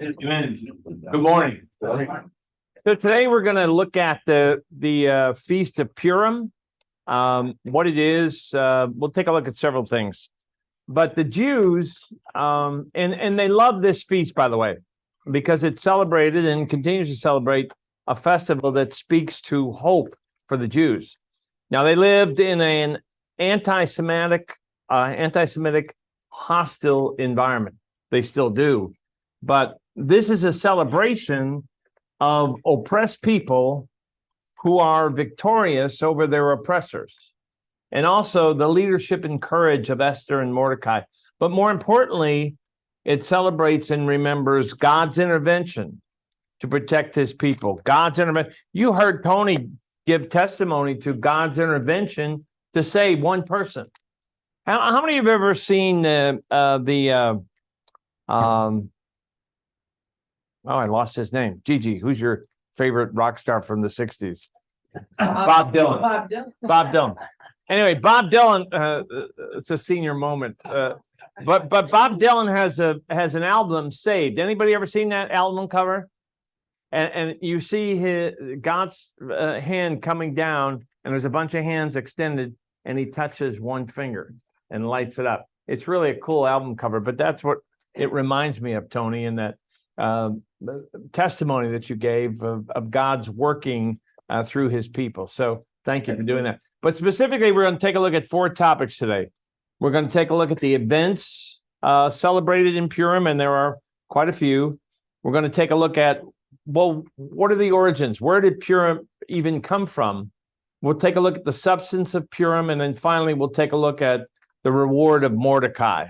Amen. Good morning. So today we're going to look at the Feast of Purim, what it is. We'll take a look at several things. But the Jews, and they love this feast, by the way, because it celebrated and continues to celebrate a festival that speaks to hope for the Jews. Now, they lived in an anti-Semitic, hostile environment. They still do. But this is a celebration of oppressed people who are victorious over their oppressors, and also the leadership and courage of Esther and Mordecai. But more importantly, it celebrates and remembers God's intervention to protect his people. God's intervention. You heard Tony give testimony to God's intervention to save one person. How many of you have ever seen I lost his name. Gigi, who's your favorite rock star from the 60s? Bob Dylan. Bob Dylan. Anyway, Bob Dylan, it's a senior moment. But Bob Dylan has an album, Saved. Anybody ever seen that album cover? And you see God's hand coming down, and there's a bunch of hands extended, and he touches one finger and lights it up. It's really a cool album cover, but that's what it reminds me of, Tony, in that testimony that you gave of God's working through his people. So thank you for doing that. But specifically, we're going to take a look at 4 topics today. We're going to take a look at the events celebrated in Purim, and there are quite a few. We're going to take a look at, well, what are the origins? Where did Purim even come from? We'll take a look at the substance of Purim, and then finally, we'll take a look at the reward of Mordecai.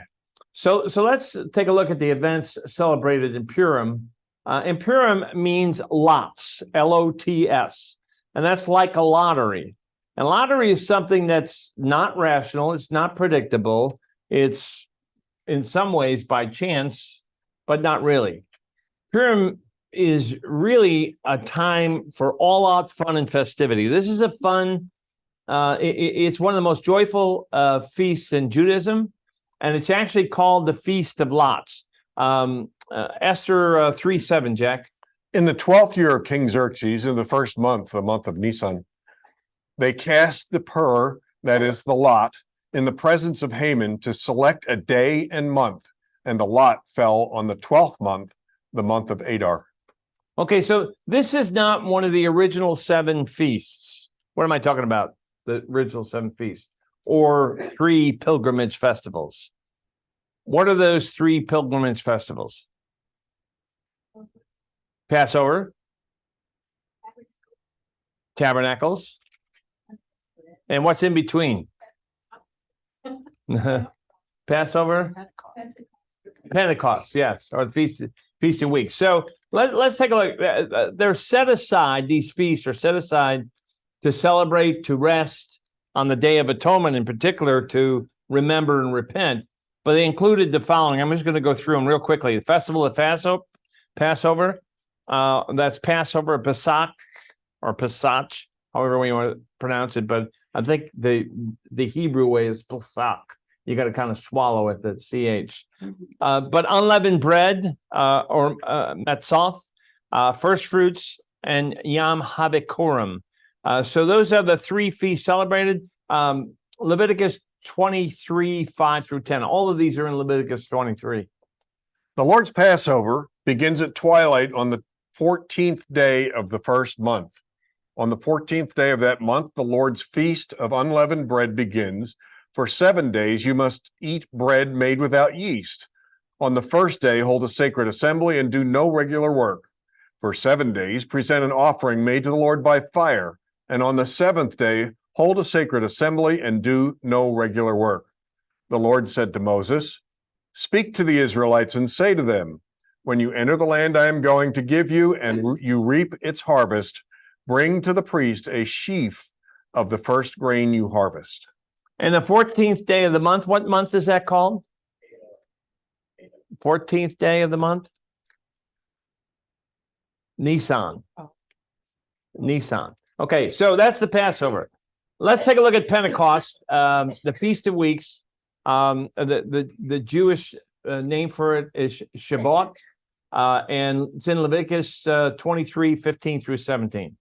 So let's take a look at the events celebrated in Purim. And Purim means lots, L-O-T-S, and that's like a lottery. And lottery is something that's not rational. It's not predictable. It's in some ways by chance, but not really. Purim is really a time for all-out fun and festivity. This is a fun, it's one of the most joyful feasts in Judaism, and it's actually called the Feast of Lots. Esther 3:7, Jack. In the 12th year of King Xerxes, in the first month, the month of Nisan, they cast the pur, that is the lot, in the presence of Haman to select a day and month, and the lot fell on the 12th month, the month of Adar. Okay, so this is not one of the original 7 feasts. What am I talking about? The original 7 feasts, or 3 pilgrimage festivals. What are those 3 pilgrimage festivals? Passover, Tabernacles, and what's in between? Passover, Pentecost, yes, or the Feast of Weeks. So let's take a look. They're set aside, these feasts are set aside to celebrate, to rest on the Day of Atonement, in particular, to remember and repent. But they included the following. I'm just going to go through them real quickly. The Festival of Passover, that's Passover, Pesach, or Pesach, however you want to pronounce it. But I think the Hebrew way is Pesach. You got to kind of swallow it, the CH. But unleavened bread, or Metzoth, first fruits, and Yom HaBikurim. So those are the 3 feasts celebrated. Leviticus 23, 5 through 10. All of these are in Leviticus 23. The Lord's Passover begins at twilight on the 14th day of the first month. On the 14th day of that month, the Lord's feast of unleavened bread begins. For 7 days, you must eat bread made without yeast. On the first day, hold a sacred assembly and do no regular work. For 7 days, present an offering made to the Lord by fire. And on the 7th day, hold a sacred assembly and do no regular work. The Lord said to Moses, "Speak to the Israelites and say to them, when you enter the land I am going to give you and you reap its harvest, bring to the priest a sheaf of the first grain you harvest." And the 14th day of the month, what month is that called? 14th day of the month? Nisan. Nisan. Okay, so that's the Passover. Let's take a look at Pentecost, the Feast of Weeks. The Jewish name for it is Shabbat. And it's in Leviticus 23:15-17.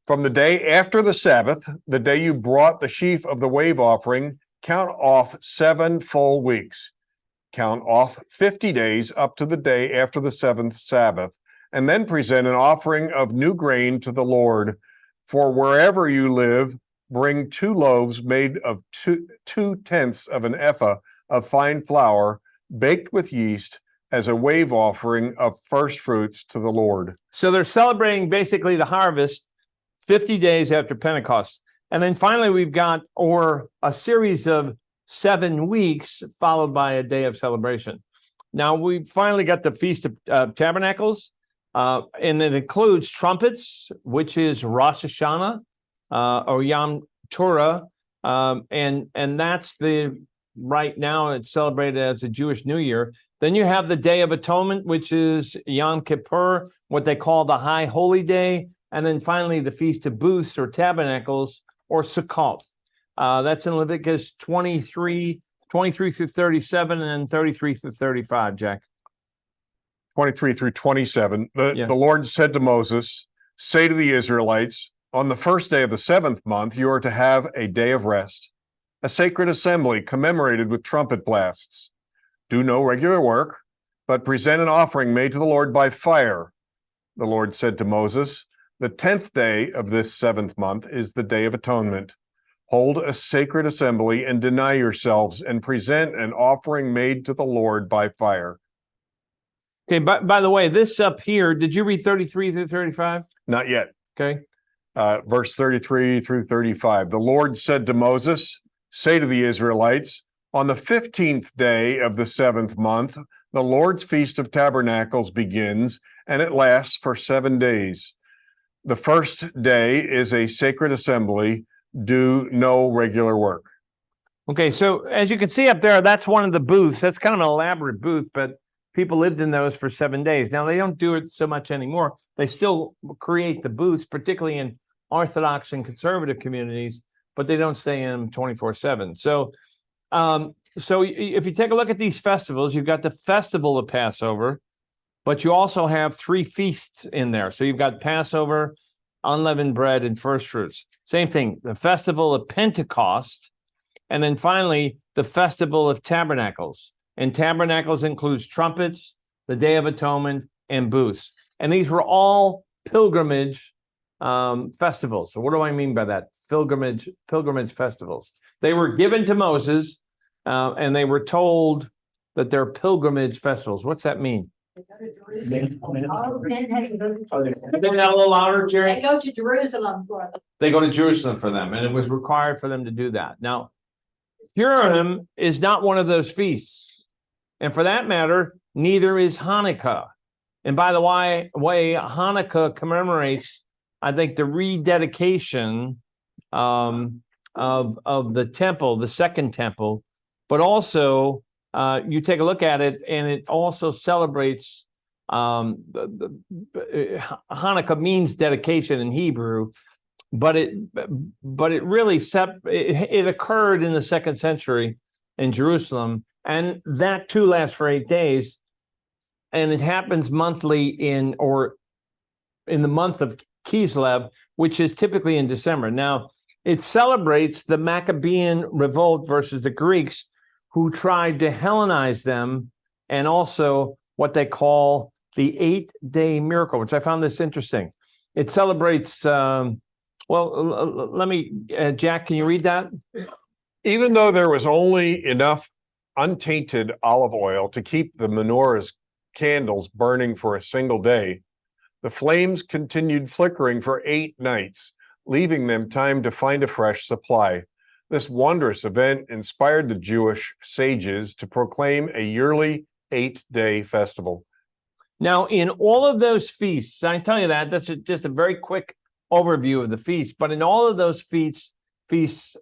From the day after the Sabbath, the day you brought the sheaf of the wave offering, count off 7 full weeks. Count off 50 days up to the day after the 7th Sabbath, and then present an offering of new grain to the Lord. For wherever you live, bring 2 loaves made of 2/10 of an ephah of fine flour, baked with yeast, as a wave offering of first fruits to the Lord. So they're celebrating basically the harvest 50 days after Pentecost. And then finally, we've got a series of 7 weeks followed by a day of celebration. Now, we finally got the Feast of Tabernacles, and it includes trumpets, which is Rosh Hashanah or Yom Torah. And that's right now it's celebrated as a Jewish New Year. Then you have the Day of Atonement, which is Yom Kippur, what they call the High Holy Day. And then finally, the Feast of Booths or Tabernacles or Sukkot. That's in Leviticus 23:37 and 33-35, Jack. 23 through 27. The Lord said to Moses, say to the Israelites, on the first day of the 7th month, you are to have a day of rest, a sacred assembly commemorated with trumpet blasts. Do no regular work, but present an offering made to the Lord by fire. The Lord said to Moses, the 10th day of this 7th month is the Day of Atonement. Hold a sacred assembly and deny yourselves and present an offering made to the Lord by fire. Okay, by the way, this up here, did you read 33-35? Not yet. Okay. Verse 33 through 35. The Lord said to Moses, say to the Israelites, on the 15th day of the 7th month, the Lord's Feast of Tabernacles begins, and it lasts for 7 days. The first day is a sacred assembly. Do no regular work. Okay, so as you can see up there, that's one of the booths. That's kind of an elaborate booth, but people lived in those for 7 days. Now, they don't do it so much anymore. They still create the booths, particularly in Orthodox and conservative communities, but they don't stay in them 24/7. So if you take a look at these festivals, you've got the festival of Passover, but you also have 3 feasts in there. So you've got Passover, unleavened bread, and first fruits. Same thing, the festival of Pentecost, and then finally, the festival of Tabernacles. And Tabernacles includes trumpets, the Day of Atonement, and booths. And these were all pilgrimage festivals. So what do I mean by that? Pilgrimage festivals. They were given to Moses, and they were told that they're pilgrimage festivals. What's that mean? They go to Jerusalem. All men had to go to Say that a little louder, Jerry. They go to Jerusalem for them. They go to Jerusalem for them, and it was required for them to do that. Now, Purim is not one of those feasts. And for that matter, neither is Hanukkah. And by the way, Hanukkah commemorates, I think, the rededication of the temple, the second temple, but also you take a look at it, and it also celebrates Hanukkah means dedication in Hebrew, but it really it occurred in the 2nd century in Jerusalem, and that too lasts for 8 days, and it happens monthly in the month of Kislev, which is typically in December. Now, it celebrates the Maccabean revolt versus the Greeks, who tried to Hellenize them, and also what they call the 8-day miracle, which I found this interesting. It celebrates, Jack, can you read that? Even though there was only enough untainted olive oil to keep the menorah's candles burning for a single day, the flames continued flickering for 8 nights, leaving them time to find a fresh supply. This wondrous event inspired the Jewish sages to proclaim a yearly 8-day festival. Now, in all of those feasts, I tell you that's just a very quick overview of the feast, but in all of those feasts,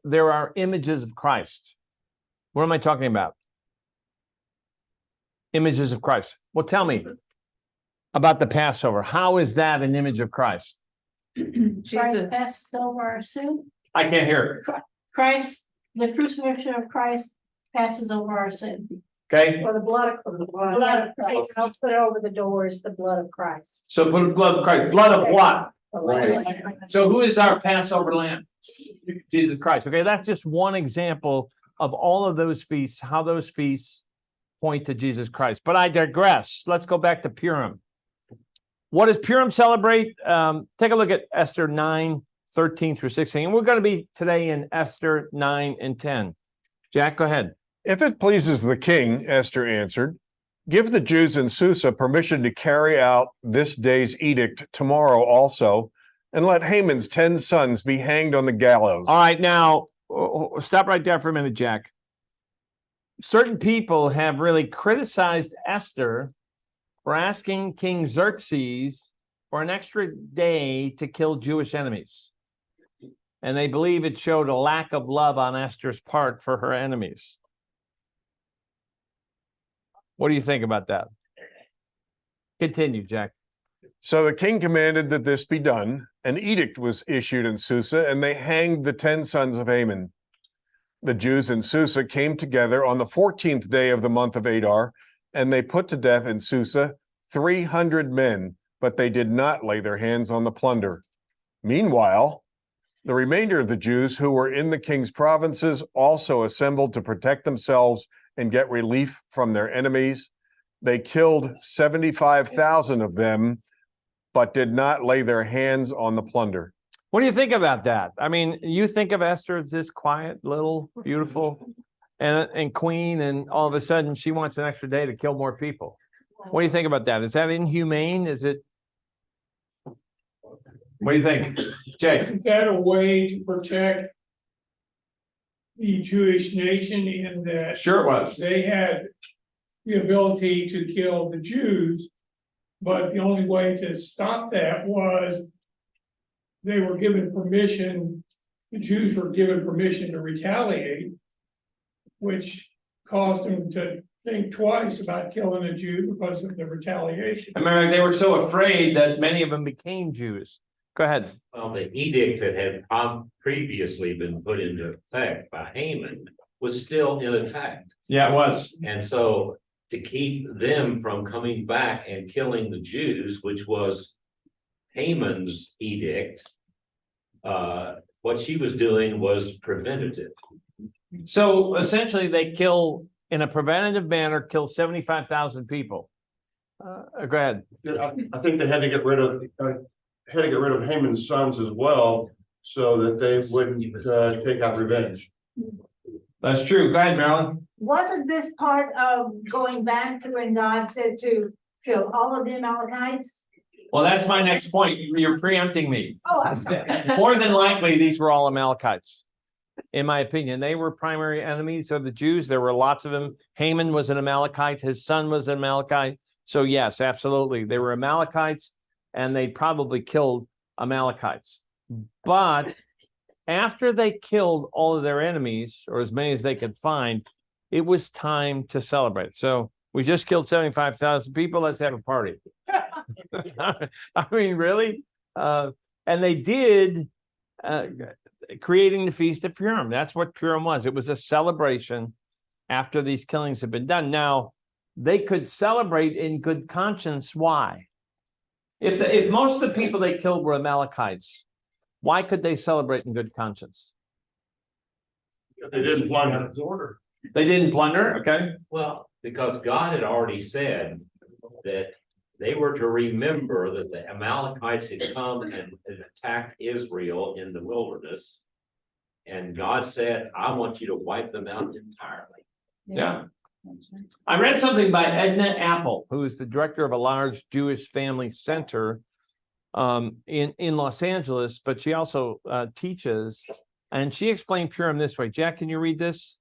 there are images of Christ. What am I talking about? Images of Christ. Well, tell me about the Passover. How is that an image of Christ? Christ passed over our sin. I can't hear it. Christ, the crucifixion of Christ passes over our sin. Okay, For the blood of Christ. I'll put it over the doors, the blood of Christ. so put blood of Christ, blood of what? So who is our Passover lamb? Jesus Christ. Okay, that's just one example of all of those feasts, how those feasts point to Jesus Christ. But I digress. Let's go back to Purim. What does Purim celebrate? Take a look at Esther 9:13 through 16. And we're going to be today in Esther 9 and 10. Jack, go ahead. If it pleases the king, Esther answered, give the Jews in Susa permission to carry out this day's edict tomorrow also, and let Haman's 10 sons be hanged on the gallows. All right, now stop right there for a minute, Jack. Certain people have really criticized Esther for asking King Xerxes for an extra day to kill Jewish enemies. And they believe it showed a lack of love on Esther's part for her enemies. What do you think about that? Continue, Jack. So the king commanded that this be done. An edict was issued in Susa, and they hanged the 10 sons of Haman. The Jews in Susa came together on the 14th day of the month of Adar, and they put to death in Susa 300 men, but they did not lay their hands on the plunder. Meanwhile, the remainder of the Jews who were in the king's provinces also assembled to protect themselves and get relief from their enemies. They killed 75,000 of them, but did not lay their hands on the plunder. What do you think about that? I mean, you think of Esther as this quiet, little, beautiful, and queen, and all of a sudden she wants an extra day to kill more people. What do you think about that? Is that inhumane? Is it? What do you think, Jay? Isn't that a way to protect the Jewish nation in that Sure it was. they had the ability to kill the Jews, but the only way to stop that was they were given permission, the Jews were given permission to retaliate, which caused them to think twice about killing a Jew because of the retaliation. Remember, they were so afraid that many of them became Jews. Go ahead. Well, the edict that had previously been put into effect by Haman was still in effect. Yeah, it was. And so to keep them from coming back and killing the Jews, which was Haman's edict, what she was doing was preventative. So essentially, they kill in a preventative manner, kill 75,000 people. Go ahead. I think they had to get rid of Haman's sons as well, so that they wouldn't take out revenge. That's true. Go ahead, Marilyn. Wasn't this part of going back to when God said to kill all of the Amalekites? Well, that's my next point. You're preempting me. Oh, I'm sorry. More than likely, these were all Amalekites. In my opinion, they were primary enemies of the Jews. There were lots of them. Haman was an Amalekite. His son was an Amalekite. So yes, absolutely. They were Amalekites, and they probably killed Amalekites. But after they killed all of their enemies, or as many as they could find, it was time to celebrate. So we just killed 75,000 people. Let's have a party. I mean, really? And they did, creating the Feast of Purim. That's what Purim was. It was a celebration after these killings had been done. Now, they could celebrate in good conscience. Why? If most of the people they killed were Amalekites, why could they celebrate in good conscience? They didn't plunder. They didn't plunder, okay? Well, because God had already said that they were to remember that the Amalekites had come and attacked Israel in the wilderness. And God said, I want you to wipe them out entirely. Yeah. I read something by Edna Apple, who is the director of a large Jewish family center in Los Angeles, but she also teaches, and she explained Purim this way. Jack, can you read this?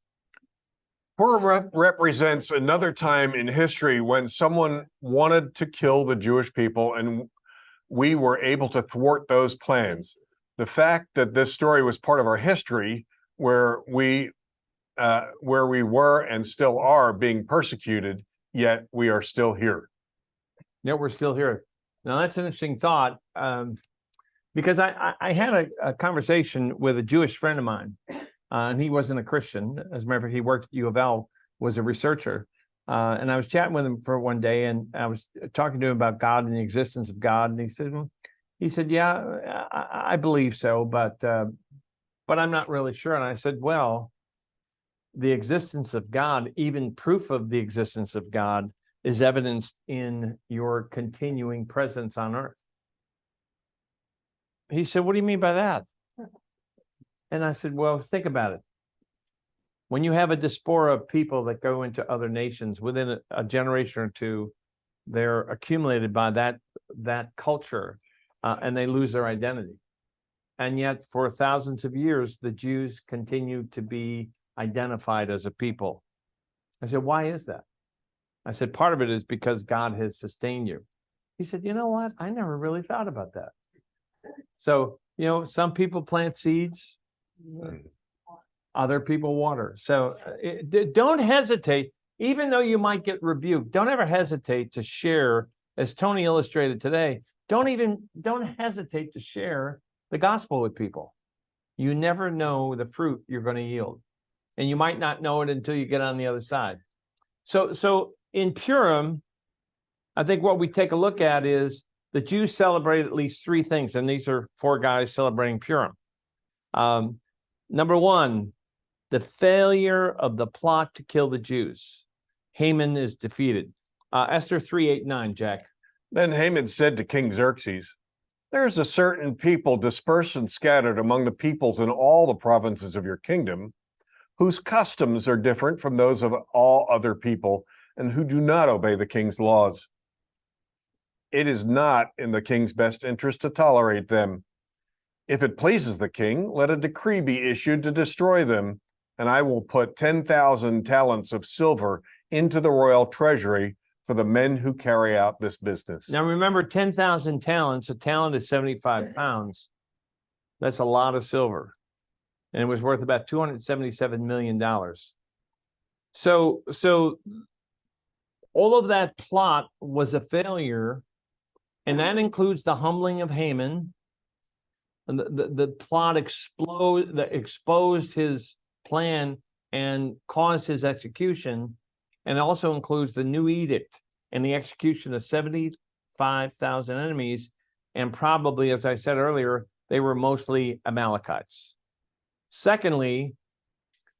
Purim represents another time in history when someone wanted to kill the Jewish people, and we were able to thwart those plans. The fact that this story was part of our history, where we were and still are being persecuted, yet we are still here. Yeah, we're still here. Now, that's an interesting thought, because I had a conversation with a Jewish friend of mine, and he wasn't a Christian. As a matter of fact, he worked at U of L, was a researcher. And I was chatting with him for one day, and I was talking to him about God and the existence of God. And he said, yeah, I believe so, but I'm not really sure. And I said, well, the existence of God, even proof of the existence of God, is evidenced in your continuing presence on earth. He said, what do you mean by that? And I said, well, think about it. When you have a diaspora of people that go into other nations, within a generation or two, they're accumulated by that culture, and they lose their identity. And yet, for thousands of years, the Jews continue to be identified as a people. I said, why is that? I said, part of it is because God has sustained you. He said, you know what? I never really thought about that. So, some people plant seeds, other people water. So don't hesitate, even though you might get rebuked, don't ever hesitate to share, as Tony illustrated today, don't hesitate to share the gospel with people. You never know the fruit you're going to yield. And you might not know it until you get on the other side. So in Purim, I think what we take a look at is the Jews celebrate at least three things, and these are four guys celebrating Purim. Number one, the failure of the plot to kill the Jews. Haman is defeated. Esther 3:8-9, Jack. Then Haman said to King Xerxes, there is a certain people dispersed and scattered among the peoples in all the provinces of your kingdom, whose customs are different from those of all other people, and who do not obey the king's laws. It is not in the king's best interest to tolerate them. If it pleases the king, let a decree be issued to destroy them, and I will put 10,000 talents of silver into the royal treasury for the men who carry out this business. Now remember, 10,000 talents, a talent is 75 pounds. That's a lot of silver. And it was worth about $277 million. So all of that plot was a failure, and that includes the humbling of Haman. And the plot exposed his plan and caused his execution, and it also includes the new edict and the execution of 75,000 enemies, and probably, as I said earlier, they were mostly Amalekites. Secondly,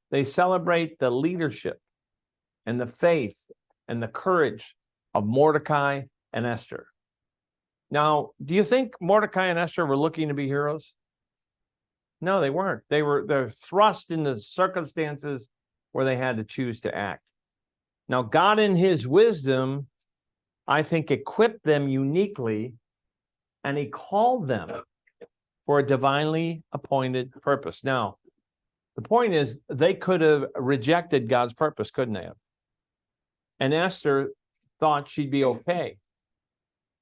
they celebrate the leadership and the faith and the courage of Mordecai and Esther. Now, do you think Mordecai and Esther were looking to be heroes? No, they weren't. They're thrust into circumstances where they had to choose to act. Now, God in his wisdom, I think, equipped them uniquely, and he called them for a divinely appointed purpose. Now, the point is, they could have rejected God's purpose, couldn't they have? And Esther thought she'd be okay.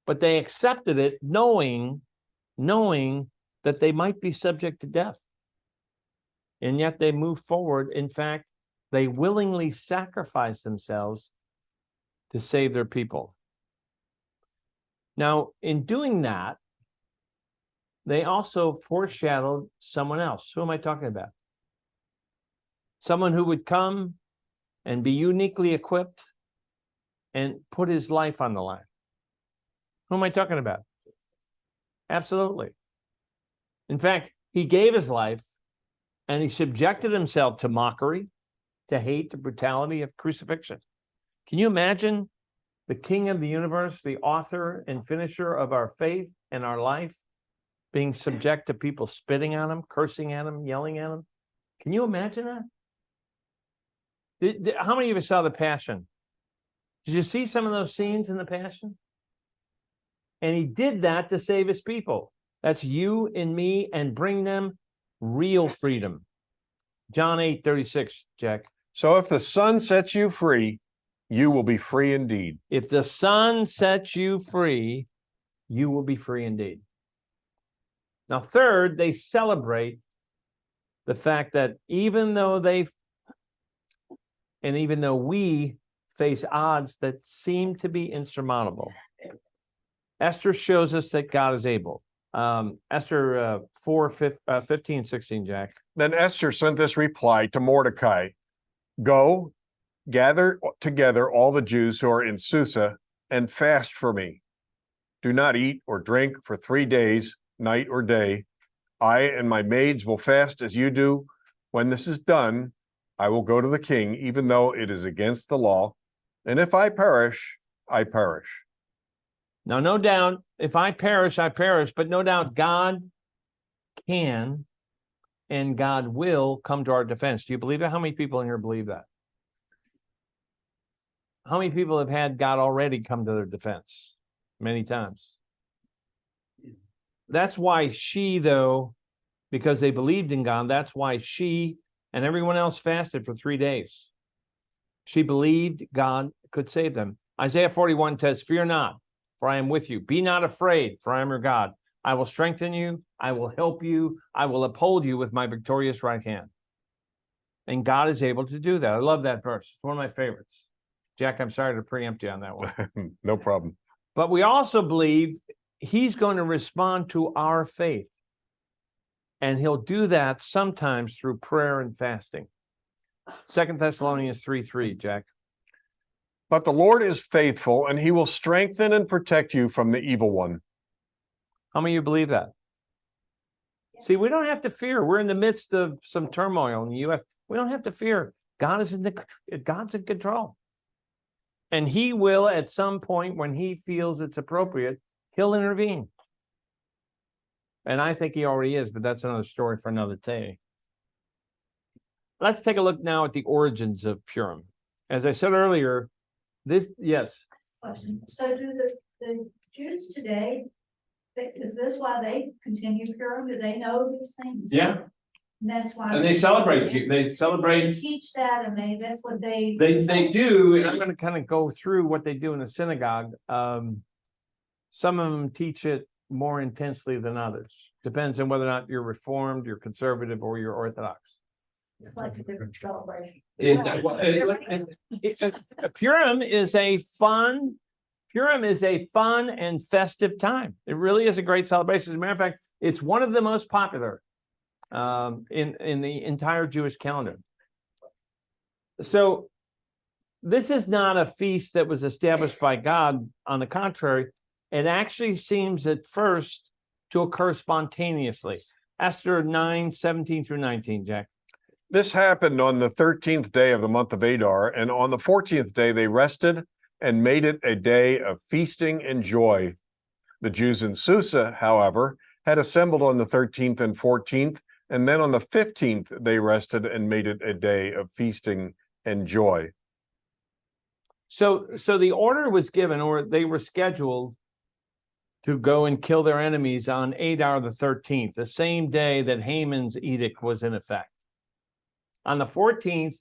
But they accepted it knowing that they might be subject to death. And yet they moved forward. In fact, they willingly sacrificed themselves to save their people. Now, in doing that, they also foreshadowed someone else. Who am I talking about? Someone who would come and be uniquely equipped and put his life on the line. Who am I talking about? Absolutely. In fact, he gave his life, and he subjected himself to mockery, to hate, to brutality of crucifixion. Can you imagine the King of the universe, the author and finisher of our faith and our life, being subject to people spitting on him, cursing at him, yelling at him? Can you imagine that? How many of you saw The Passion? Did you see some of those scenes in The Passion? And he did that to save his people. That's you and me, and bring them real freedom. John 8:36, Jack. So if the Son sets you free, you will be free indeed. If the Son sets you free, you will be free indeed. Now, third, they celebrate the fact that even though we face odds that seem to be insurmountable, Esther shows us that God is able. Esther 4:15-16, Jack. Then Esther sent this reply to Mordecai, go, gather together all the Jews who are in Susa and fast for me. Do not eat or drink for 3 days, night or day. I and my maids will fast as you do. When this is done, I will go to the king, even though it is against the law. And if I perish, I perish. Now, no doubt, if I perish, I perish, but no doubt God can and God will come to our defense. Do you believe that? How many people in here believe that? How many people have had God already come to their defense? Many times. That's why she, though, because they believed in God, that's why she and everyone else fasted for 3 days. She believed God could save them. Isaiah 41 says, fear not, for I am with you. Be not afraid, for I am your God. I will strengthen you. I will help you. I will uphold you with my victorious right hand. And God is able to do that. I love that verse. It's one of my favorites. Jack, I'm sorry to preempt you on that one. No problem. But we also believe he's going to respond to our faith. And he'll do that sometimes through prayer and fasting. 2 Thessalonians 3:3, Jack. But the Lord is faithful, and he will strengthen and protect you from the evil one. How many of you believe that? See, we don't have to fear. We're in the midst of some turmoil in the U.S. We don't have to fear. God's in control. And he will, at some point when he feels it's appropriate, he'll intervene. And I think he already is, but that's another story for another day. Let's take a look now at the origins of Purim. As I said earlier, yes. So do the Jews today, is this why they continue Purim? Do they know these things? Yeah. And that's why. And they celebrate. They They celebrate. teach that, and that's what they. They do, and I'm going to kind of go through what they do in the synagogue. Some of them teach it more intensely than others. Depends on whether or not you're Reformed, you're Conservative, or you're Orthodox. It's like a different celebration. Purim is a fun and festive time. It really is a great celebration. As a matter of fact, it's one of the most popular in the entire Jewish calendar. So this is not a feast that was established by God. On the contrary, it actually seems at first to occur spontaneously. Esther 9:17-19, Jack. This happened on the 13th day of the month of Adar, and on the 14th day they rested and made it a day of feasting and joy. The Jews in Susa, however, had assembled on the 13th and 14th, and then on the 15th they rested and made it a day of feasting and joy. So the order was given, or they were scheduled to go and kill their enemies on Adar the 13th, the same day that Haman's edict was in effect. On the 14th,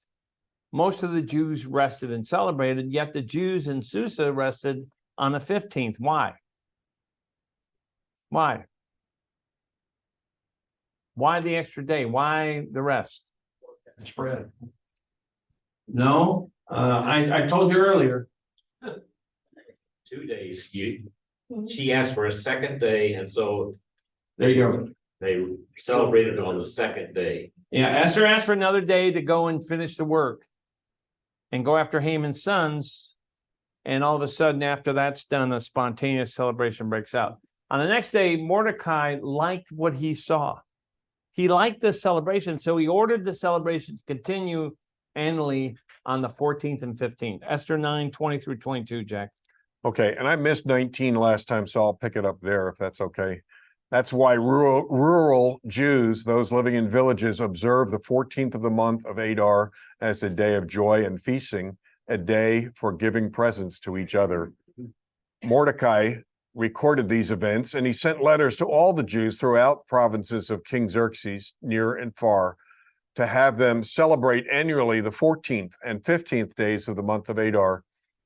most of the Jews rested and celebrated, yet the Jews in Susa rested on the 15th. Why? Why? Why the extra day? Why the rest? Spread. No, I told you earlier. 2 days. She asked for a second day, and so There you go. they celebrated on the second day. Yeah, Esther asked for another day to go and finish the work and go after Haman's sons. And all of a sudden, after that's done, a spontaneous celebration breaks out. On the next day, Mordecai liked what he saw. He liked this celebration, so he ordered the celebration to continue annually on the 14th and 15th. Esther 9:20-22, Jack. Okay, and I missed 19 last time, so I'll pick it up there if that's okay. That's why rural Jews, those living in villages, observe the 14th of the month of Adar as a day of joy and feasting, a day for giving presents to each other. Mordecai recorded these events, and he sent letters to all the Jews throughout provinces of King Xerxes, near and far, to have them celebrate annually the 14th and 15th days of the month of Adar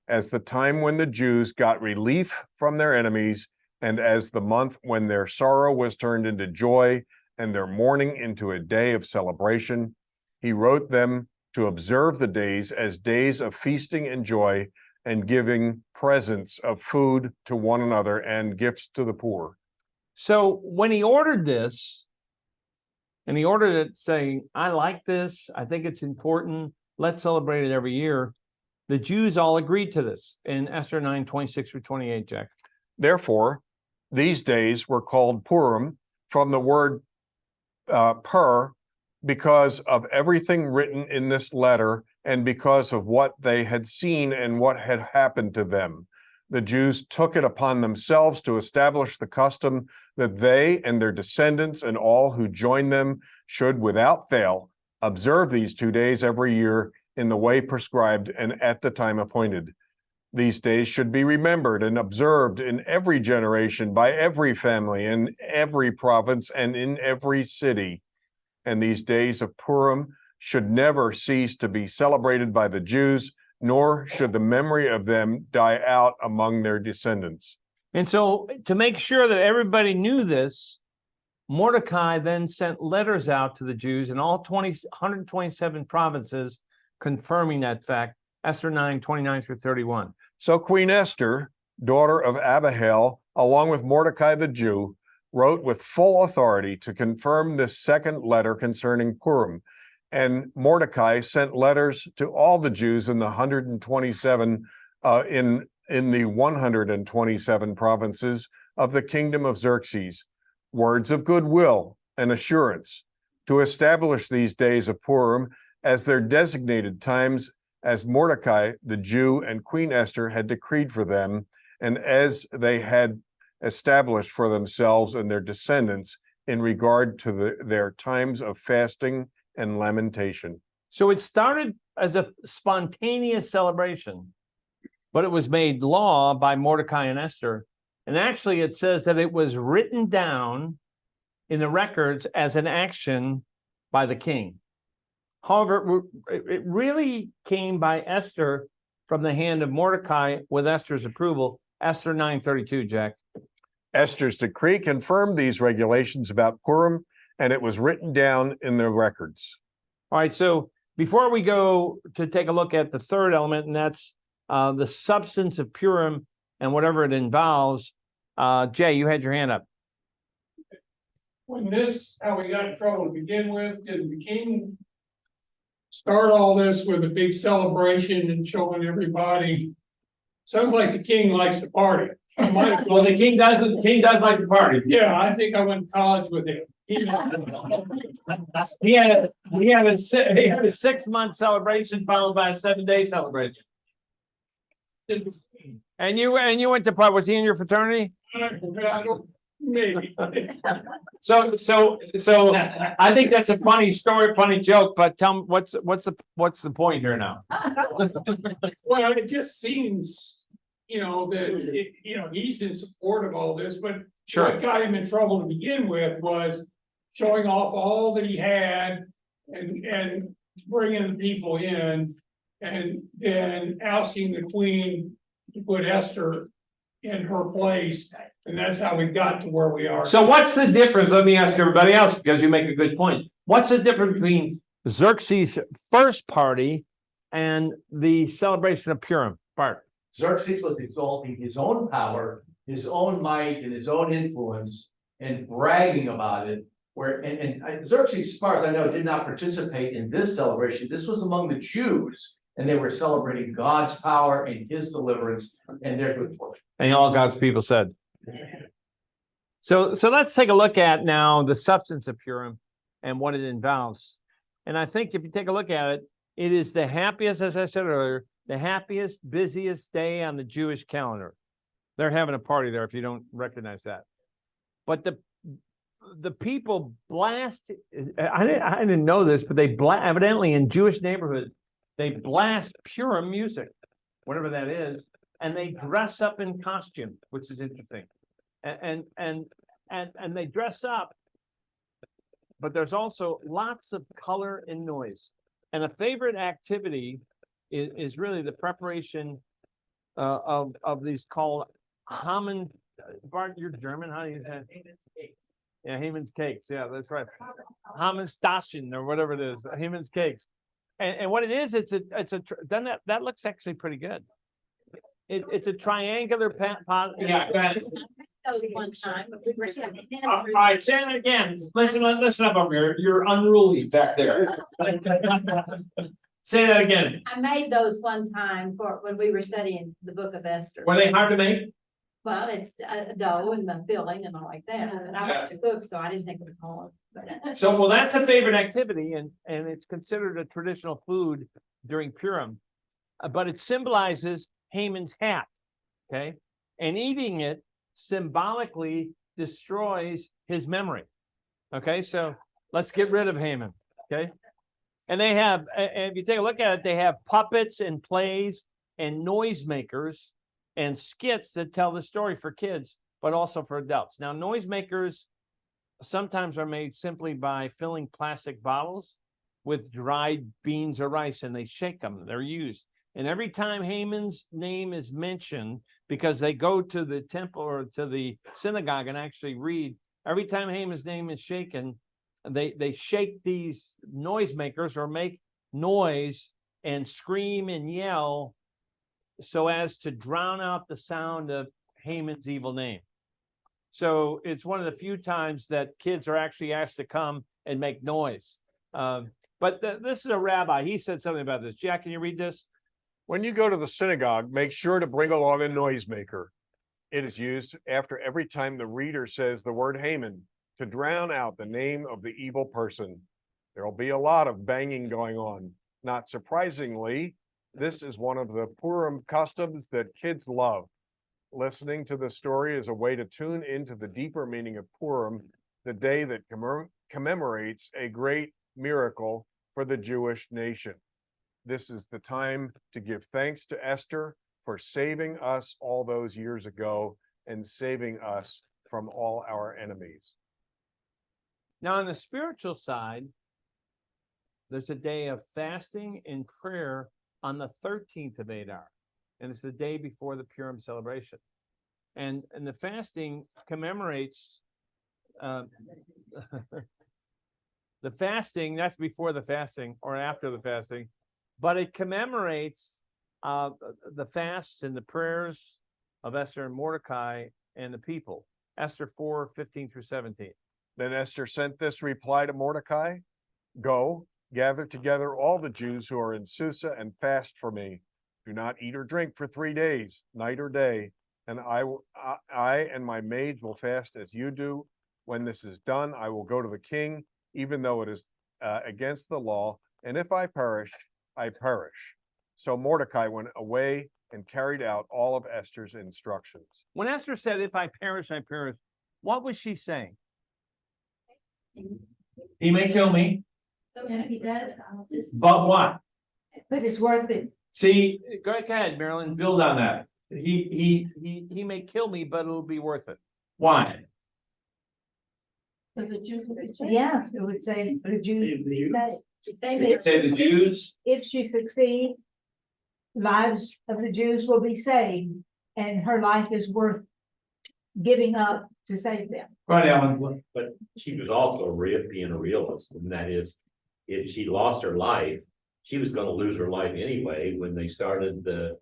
as the time when the Jews got relief from their enemies, and as the month when their sorrow was turned into joy and their mourning into a day of celebration. He wrote them to observe the days as days of feasting and joy, and giving presents of food to one another and gifts to the poor. So when he ordered this, and he ordered it saying, I like this, I think it's important, let's celebrate it every year. the Jews all agreed to this in Esther 9:26 through 28, Jack. Therefore, these days were called Purim from the word pur, because of everything written in this letter and because of what they had seen and what had happened to them. The Jews took it upon themselves to establish the custom that they and their descendants and all who join them should without fail observe these 2 days every year in the way prescribed and at the time appointed. These days should be remembered and observed in every generation by every family in every province and in every city. And these days of Purim should never cease to be celebrated by the Jews, nor should the memory of them die out among their descendants. And so to make sure that everybody knew this, Mordecai then sent letters out to the Jews in all 127 provinces confirming that fact. Esther 9:29 through 31. So Queen Esther, daughter of Abihail, along with Mordecai the Jew, wrote with full authority to confirm this second letter concerning Purim. And Mordecai sent letters to all the Jews in the 127 in the 127 provinces of the kingdom of Xerxes, words of goodwill and assurance to establish these days of Purim as their designated times, as Mordecai the Jew and Queen Esther had decreed for them, and as they had established for themselves and their descendants in regard to their times of fasting and lamentation. So it started as a spontaneous celebration, but it was made law by Mordecai and Esther. And actually, it says that it was written down in the records as an action by the king. However, it really came by Esther from the hand of Mordecai with Esther's approval. Esther 9:32, Jack. Esther's decree confirmed these regulations about Purim, and it was written down in the records. All right, so before we go to take a look at the third element, and that's the substance of Purim and whatever it involves, Jay, you had your hand up. When this, how we got in trouble to begin with, did the king start all this with a big celebration and showing everybody? Sounds like the king likes to party. Well, the king does like to party. Yeah, I think I went to college with him. He had a 6-month celebration followed by a 7-day celebration. And you went to part. Was he in your fraternity? Maybe. So I think that's a funny story, funny joke. But tell me, what's the point here now? Well, it just seems, that he's in support of all this, but Sure. what got him in trouble to begin with was showing off all that he had and bringing the people in, and then asking the queen to put Esther in her place, and that's how we got to where we are. So what's the difference? Let me ask everybody else, because you make a good point. What's the difference between Xerxes' first party and the celebration of Purim? Bart. Xerxes was exalting his own power, his own might, and his own influence, and bragging about it. And Xerxes, as far as I know, did not participate in this celebration. This was among the Jews, and they were celebrating God's power and his deliverance and their good fortune. And all God's people said. So let's take a look at now the substance of Purim and what it involves. And I think if you take a look at it, it is the happiest, as I said earlier, the happiest, busiest day on the Jewish calendar. They're having a party there if you don't recognize that. But the people blast, I didn't know this, but they evidently in Jewish neighborhoods, they blast Purim music, whatever that is, and they dress up in costume, which is interesting. And they dress up, but there's also lots of color and noise. And a favorite activity is really the preparation of these called Haman. Bart, you're German. How do you say? Haman's cakes. Yeah, Haman's cakes. Yeah, that's right. Hamanstaschen or whatever it is. Haman's cakes. And what it is, it's a then that looks actually pretty good. It's a triangular pot. Yeah. One time, but we were having. All right, say it again. Listen up over here. You're unruly back there. Say that again. I made those one time for when we were studying the book of Esther. Were they hard to make? Well, it's a dough and the filling and all like that, and I like to cook, so I didn't think it was hard. But So, well, that's a favorite activity and it's considered a traditional food during Purim. But it symbolizes Haman's hat, okay? And eating it symbolically destroys his memory. Okay, so let's get rid of Haman, okay? And they have, and if you take a look at it, they have puppets and plays and noisemakers and skits that tell the story for kids, but also for adults. Now, noisemakers sometimes are made simply by filling plastic bottles with dried beans or rice, and they shake them. They're used. And every time Haman's name is mentioned, because they go to the temple or to the synagogue and actually read, every time Haman's name is shaken, they shake these noisemakers or make noise and scream and yell so as to drown out the sound of Haman's evil name. So it's one of the few times that kids are actually asked to come and make noise. This is a rabbi. He said something about this. Jack, can you read this? When you go to the synagogue, make sure to bring along a noisemaker. It is used after every time the reader says the word Haman to drown out the name of the evil person. There will be a lot of banging going on. Not surprisingly, this is one of the Purim customs that kids love. Listening to the story is a way to tune into the deeper meaning of Purim, the day that commemorates a great miracle for the Jewish nation. This is the time to give thanks to Esther for saving us all those years ago and saving us from all our enemies. Now, on the spiritual side, there's a day of fasting and prayer on the 13th of Adar, and it's the day before the Purim celebration. And the fasting commemorates the fasting, that's before the fasting or after the fasting, but it commemorates the fasts and the prayers of Esther and Mordecai and the people. Esther 4:15-17. Then Esther sent this reply to Mordecai: Go, gather together all the Jews who are in Susa and fast for me. Do not eat or drink for 3 days, night or day, and I and my maids will fast as you do. When this is done, I will go to the king, even though it is against the law, and if I perish, I perish. So Mordecai went away and carried out all of Esther's instructions. When Esther said, if I perish, I perish, what was she saying? He may kill me, So if he does, I'll just. but what? But it's worth it. See, go ahead, Marilyn, build on that. He may kill me, but it'll be worth it. Why? Yeah, it would say the Jews. Say the Jews. If she succeeds, lives of the Jews will be saved, and her life is worth giving up to save them. Right, Alan. But she was also being a realist, and that is, if she lost her life, she was gonna lose her life anyway when they started the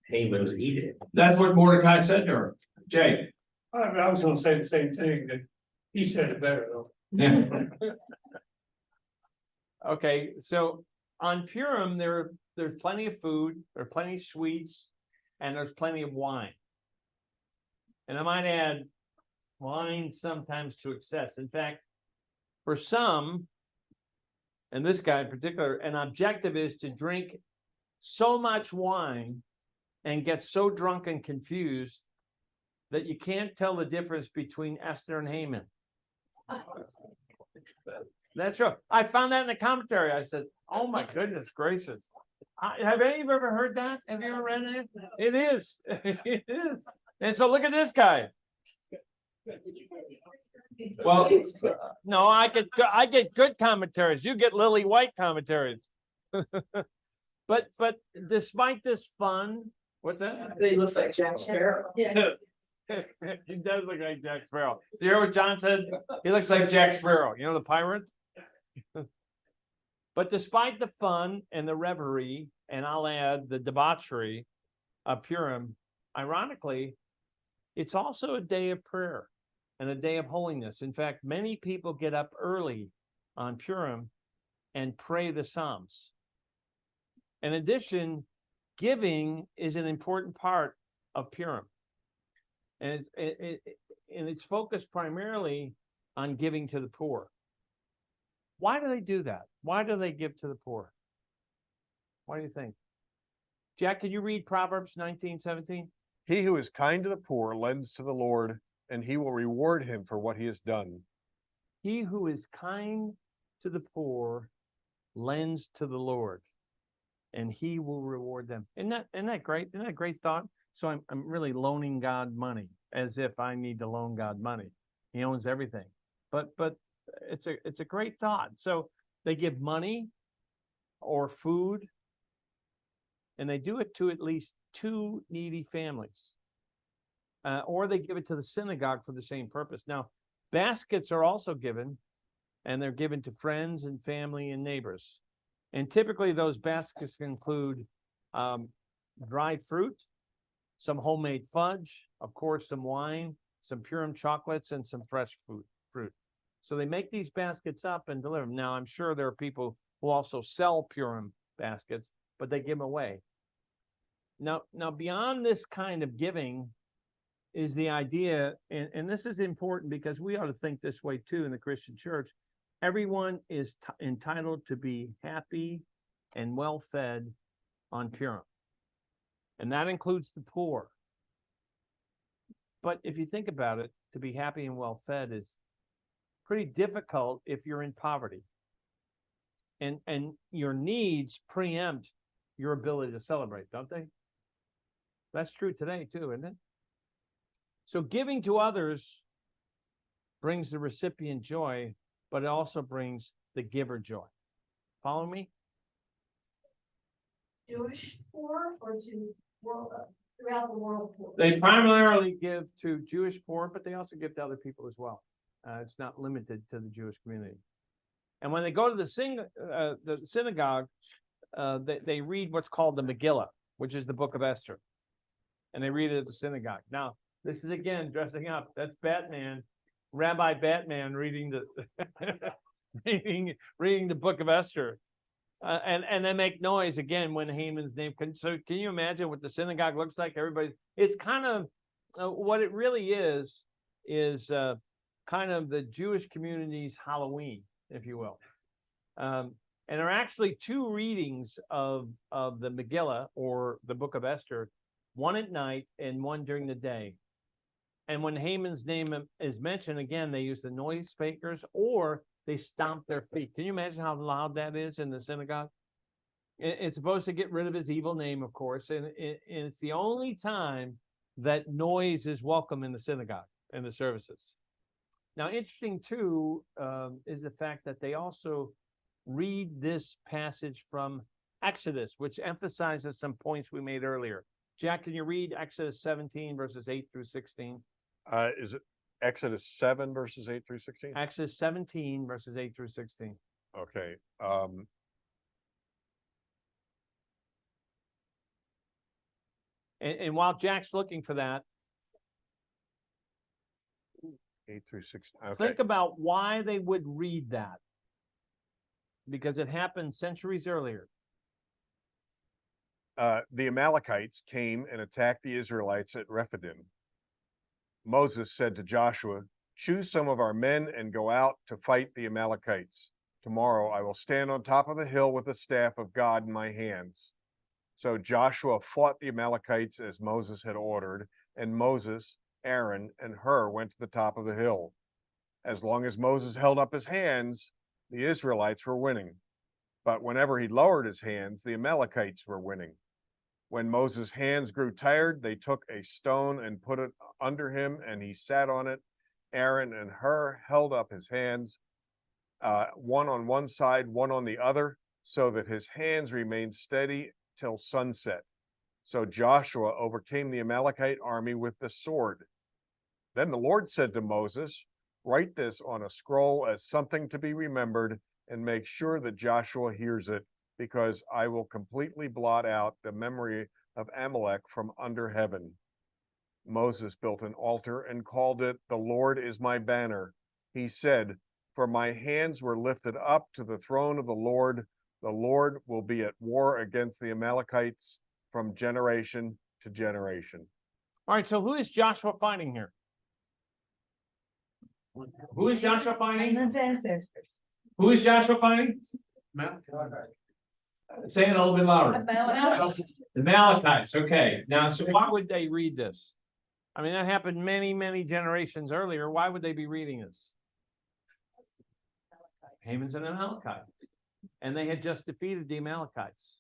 Haman's edict. That's what Mordecai said to her. Jay. I was gonna say the same thing, that he said it better though. Yeah. Okay, so on Purim, there's plenty of food, there are plenty of sweets, and there's plenty of wine. And I might add, wine sometimes to excess. In fact, for some, and this guy in particular, an objective is to drink so much wine and get so drunk and confused that you can't tell the difference between Esther and Haman. That's true. I found that in the commentary. I said, oh my goodness gracious. Have any of you ever heard that? Have you ever read it? It is. It is. And so look at this guy. Well, no, I get good commentaries. You get lily white commentaries. But despite this fun, what's that? He looks like Jack Sparrow. Yeah. He does look like Jack Sparrow. Do you hear what John said? He looks like Jack Sparrow, you know, the pirate. But despite the fun and the revelry, and I'll add the debauchery of Purim, ironically, it's also a day of prayer and a day of holiness. In fact, many people get up early on Purim and pray the Psalms. In addition, giving is an important part of Purim. And it's focused primarily on giving to the poor. Why do they do that? Why do they give to the poor? What do you think? Jack, can you read Proverbs 19:17? He who is kind to the poor lends to the Lord, and he will reward him for what he has done. He who is kind to the poor lends to the Lord, and he will reward them. Isn't that great? Isn't that a great thought? So I'm really loaning God money as if I need to loan God money. He owns everything. But it's a great thought. So they give money or food, and they do it to at least 2 needy families. Or they give it to the synagogue for the same purpose. Now, baskets are also given, and they're given to friends and family and neighbors. And typically those baskets include dried fruit, some homemade fudge, of course, some wine, some Purim chocolates, and some fresh fruit. So they make these baskets up and deliver them. Now, I'm sure there are people who also sell Purim baskets, but they give them away. Now, beyond this kind of giving is the idea, and this is important because we ought to think this way too in the Christian church. Everyone is entitled to be happy and well fed on Purim. And that includes the poor. But if you think about it, to be happy and well fed is pretty difficult if you're in poverty. And your needs preempt your ability to celebrate, don't they? That's true today too, isn't it? So giving to others brings the recipient joy, but it also brings the giver joy. Follow me? Jewish poor or to world, throughout the world poor? They primarily give to Jewish poor, but they also give to other people as well. It's not limited to the Jewish community. And when they go to the synagogue, they read what's called the Megillah, which is the book of Esther. And they read it at the synagogue. Now, this is again dressing up. That's Batman, Rabbi Batman reading the reading the book of Esther. And they make noise again when Haman's name. So can you imagine what the synagogue looks like? It's kind of what it really is kind of the Jewish community's Halloween, if you will. And there are actually 2 readings of the Megillah or the book of Esther, one at night and one during the day. And when Haman's name is mentioned, again, they use the noise makers or they stomp their feet. Can you imagine how loud that is in the synagogue? It's supposed to get rid of his evil name, of course. And it's the only time that noise is welcome in the synagogue, in the services. Now, interesting, too, is the fact that they also read this passage from Exodus, which emphasizes some points we made earlier. Jack, can you read Exodus 17, verses 8 through 16? Is it Exodus 7, verses 8 through 16? Exodus 17, verses 8 through 16. Okay. And while Jack's looking for that, 8 through 16. Okay. think about why they would read that. Because it happened centuries earlier. The Amalekites came and attacked the Israelites at Rephidim. Moses said to Joshua, "Choose some of our men and go out to fight the Amalekites. Tomorrow I will stand on top of the hill with the staff of God in my hands." So Joshua fought the Amalekites as Moses had ordered, and Moses, Aaron, and Hur went to the top of the hill. As long as Moses held up his hands, the Israelites were winning. But whenever he lowered his hands, the Amalekites were winning. When Moses' hands grew tired, they took a stone and put it under him, and he sat on it. Aaron and Hur held up his hands, one on one side, one on the other, so that his hands remained steady till sunset. So Joshua overcame the Amalekite army with the sword. Then the Lord said to Moses, "Write this on a scroll as something to be remembered, and make sure that Joshua hears it, because I will completely blot out the memory of Amalek from under heaven." Moses built an altar and called it, "The Lord is my banner." He said, "For my hands were lifted up to the throne of the Lord, The Lord will be at war against the Amalekites from generation to generation. All right, so who is Joshua fighting here? Who is Joshua fighting? Haman's ancestors. Who is Joshua fighting? Say it a little bit louder. The Amalekites, okay. Now, so why would they read this? I mean, that happened many, many generations earlier. Why would they be reading this? Haman's an Amalekite. And they had just defeated the Amalekites.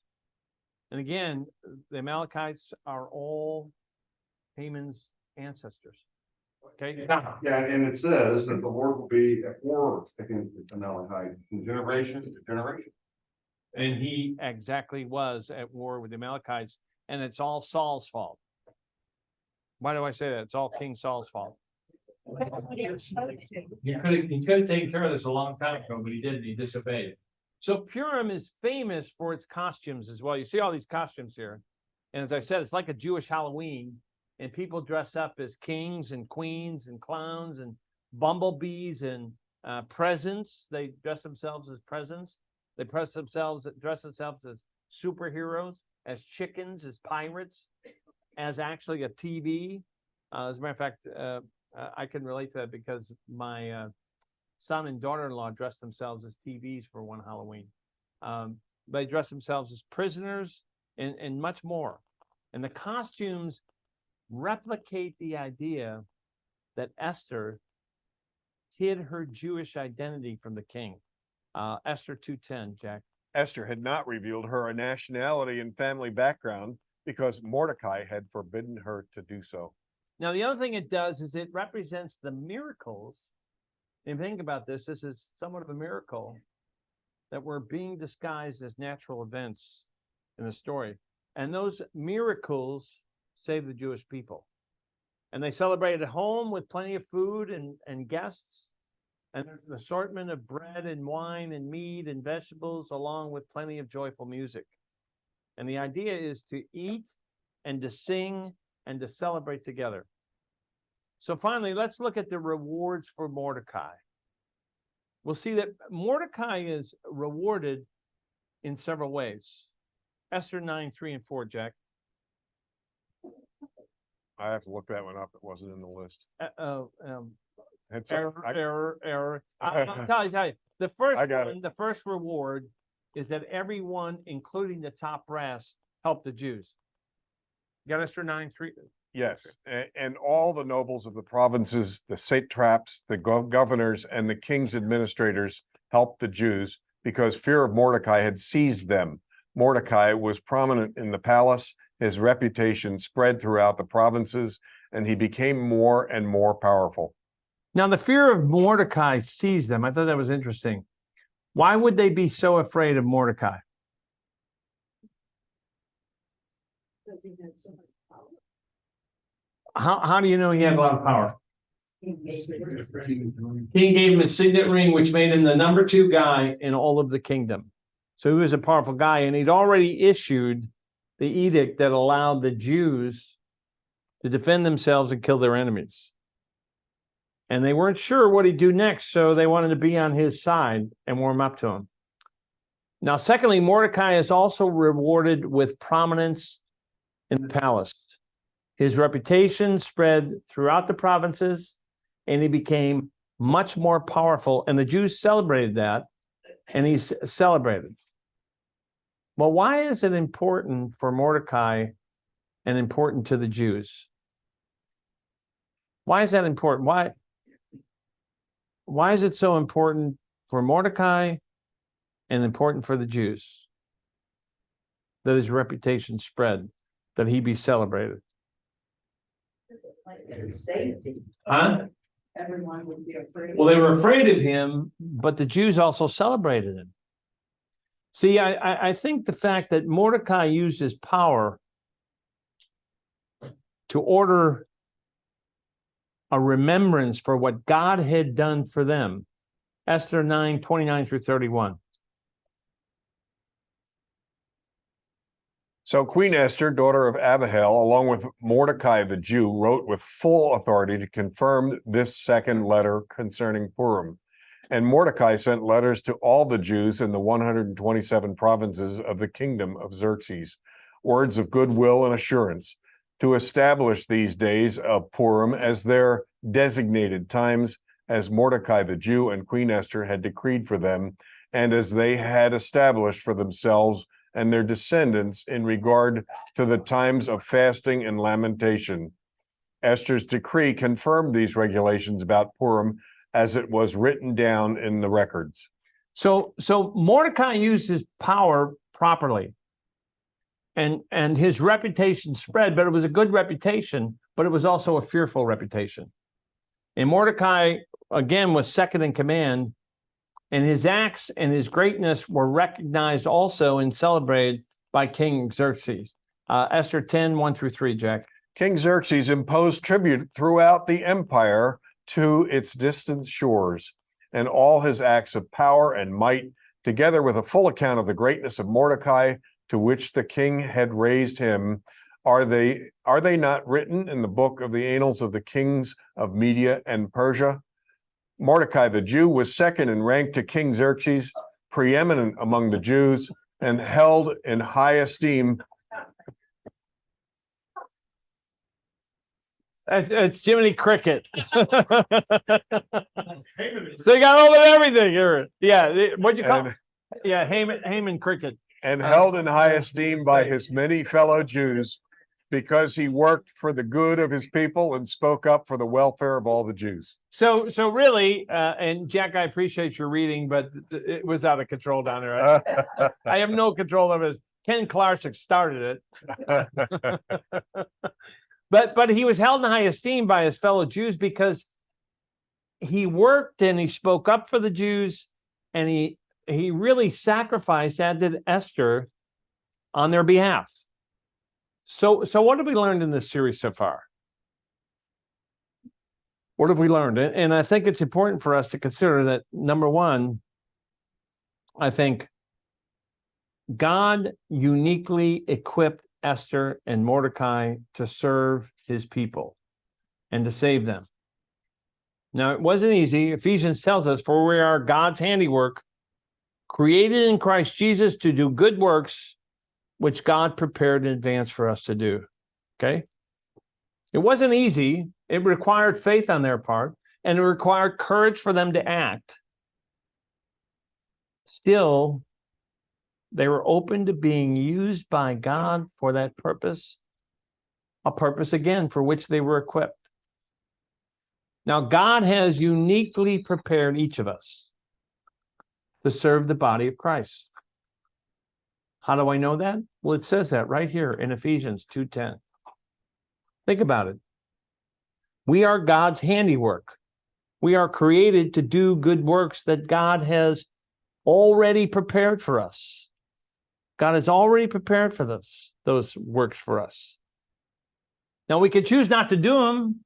And again, the Amalekites are all Haman's ancestors. Okay. Yeah, and it says that the Lord will be at war against the Amalekites from generation to generation. And he exactly was at war with the Amalekites, and it's all Saul's fault. Why do I say that? It's all King Saul's fault. He could have taken care of this a long time ago, but he didn't. He disobeyed. So Purim is famous for its costumes as well. You see all these costumes here. And as I said, it's like a Jewish Halloween, and people dress up as kings and queens and clowns and bumblebees and presents. They dress themselves as presents. They dress themselves as superheroes, as chickens, as pirates, as actually a TV. As a matter of fact, I can relate to that because my son and daughter-in-law dressed themselves as TVs for one Halloween. They dress themselves as prisoners and much more. And the costumes replicate the idea that Esther hid her Jewish identity from the king. Esther 2:10, Jack. Esther had not revealed her nationality and family background because Mordecai had forbidden her to do so. Now, the other thing it does is it represents the miracles. And think about this, this is somewhat of a miracle that were being disguised as natural events in the story. And those miracles saved the Jewish people. And they celebrated at home with plenty of food and guests, and an assortment of bread and wine and meat and vegetables, along with plenty of joyful music. And the idea is to eat and to sing and to celebrate together. So finally, let's look at the rewards for Mordecai. We'll see that Mordecai is rewarded in several ways. Esther 9:3-4, Jack. I have to look that one up. It wasn't in the list. Error. I'll tell you. The first I got one, the first reward is that everyone, including the top brass, helped the Jews. You got Esther 9:3? Yes, and all the nobles of the provinces, the satraps, the governors, and the king's administrators helped the Jews because fear of Mordecai had seized them. Mordecai was prominent in the palace. His reputation spread throughout the provinces, and he became more and more powerful. Now, the fear of Mordecai seized them. I thought that was interesting. Why would they be so afraid of Mordecai? How do you know he had a lot of power? King gave him a signet ring, which made him the number 2 guy in all of the kingdom. So he was a powerful guy, and he'd already issued the edict that allowed the Jews to defend themselves and kill their enemies. And they weren't sure what he'd do next, so they wanted to be on his side and warm up to him. Now, secondly, Mordecai is also rewarded with prominence in the palace. His reputation spread throughout the provinces, and he became much more powerful. And the Jews celebrated that, and he's celebrated. Well, why is it important for Mordecai and important to the Jews? Why is that important? Why is it so important for Mordecai and important for the Jews that his reputation spread, that he be celebrated? Safety. Huh? Everyone would be afraid. Well, they were afraid of him, but the Jews also celebrated him. See, I think the fact that Mordecai used his power to order a remembrance for what God had done for them. Esther 9:29-31. So Queen Esther, daughter of Abihail, along with Mordecai the Jew, wrote with full authority to confirm this second letter concerning Purim. And Mordecai sent letters to all the Jews in the 127 provinces of the kingdom of Xerxes, words of goodwill and assurance, to establish these days of Purim as their designated times, as Mordecai the Jew and Queen Esther had decreed for them, and as they had established for themselves and their descendants in regard to the times of fasting and lamentation. Esther's decree confirmed these regulations about Purim as it was written down in the records. So Mordecai used his power properly. And his reputation spread, but it was a good reputation, but it was also a fearful reputation. And Mordecai, again, was second in command, and his acts and his greatness were recognized also and celebrated by King Xerxes. Esther 10, 1-3, Jack. King Xerxes imposed tribute throughout the empire to its distant shores, and all his acts of power and might, together with a full account of the greatness of Mordecai, to which the king had raised him, are they not written in the book of the annals of the kings of Media and Persia? Mordecai the Jew was second in rank to King Xerxes, preeminent among the Jews, and held in high esteem. It's Jiminy Cricket. So you got over everything here. Yeah, what'd you call it? Yeah, Haman Cricket. And held in high esteem by his many fellow Jews, because he worked for the good of his people and spoke up for the welfare of all the Jews. So really, and Jack, I appreciate your reading, but it was out of control down there. I have no control of it. Ken Clark started it. But he was held in high esteem by his fellow Jews because he worked and he spoke up for the Jews, and he really sacrificed, as did Esther, on their behalf. So what have we learned in this series so far? What have we learned? And I think it's important for us to consider that, number one, I think God uniquely equipped Esther and Mordecai to serve his people and to save them. Now, it wasn't easy. Ephesians tells us, for we are God's handiwork, created in Christ Jesus to do good works, which God prepared in advance for us to do. Okay? It wasn't easy. It required faith on their part, and it required courage for them to act. Still, they were open to being used by God for that purpose, a purpose, again, for which they were equipped. Now, God has uniquely prepared each of us to serve the body of Christ. How do I know that? Well, it says that right here in Ephesians 2:10. Think about it. We are God's handiwork. We are created to do good works that God has already prepared for us. God has already prepared for those works for us. Now, we can choose not to do them.